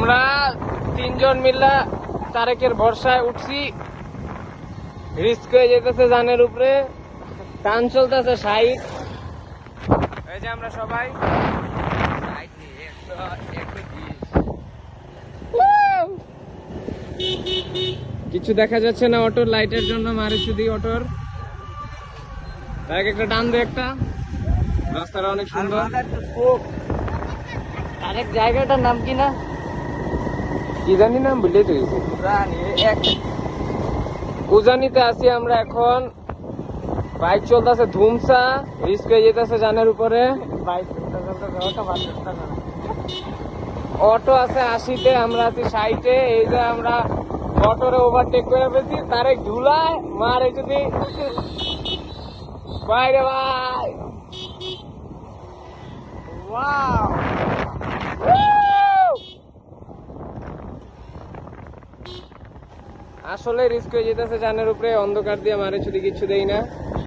আমরা তিনজন মিল্লা তারেকের ভরসায় উঠছি, রিস্ক হয়ে যেতেছে জানের উপরে, টান চলতেছে 60। এই যে আমরা সবাই কিছু দেখা যাচ্ছে না অটোর লাইটের জন্য, মারে শুধু অটোর। তারেক একটা টান দে, একটা রাস্তাটা অনেক সুন্দর। আরেক জায়গাটার নাম কি না কি জানি নাম ভুলে তো গেছি। উজানিতে আছি আমরা এখন, বাইক চলতেছে ধুমসা, রিস্ক হয়ে যেতেছে জানের উপরে। অটো আছে 80-তে, আমরা আছি 60-এ। এই যে আমরা অটোরে ওভারটেক করে ফেলছি, তারেক ঝুলায় মারে যদি বাইরে ভাই। আসলে রিস্ক হয়ে যেতেছে জানের উপরে, অন্ধকার দিয়ে মারে যদি কিচ্ছু দেই না।